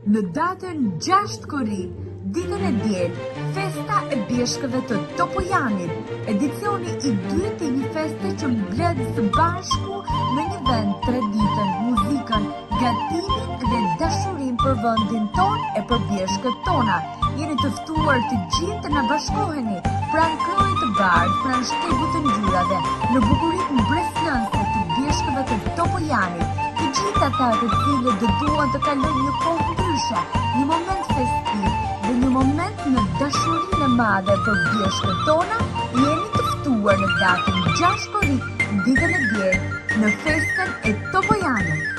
Në datën 6 korri, ditën e diel, festa e bjeshkëve të Topojanit, edicioni i dytë i një feste që mbledh së bashku në një vend traditën, muzikën, gatimin dhe dashurin për vendin ton e për bjeshkët tona. Jeni të ftuar të gjithë të na bashkoheni pranë krojit të bardhë, pranë shtegut të ngjyrave, në bukuritë mbretërëse të bjeshkëve të Topojanit. Të gjithë ata të cilët duan të kalojnë një kohë ndryshe, një moment festiv dhe një moment në dashurinë e madhe për bjeshkët tona, jeni të ftuar në datën 6 korrik, ditën e diel, në festën e Topojanit.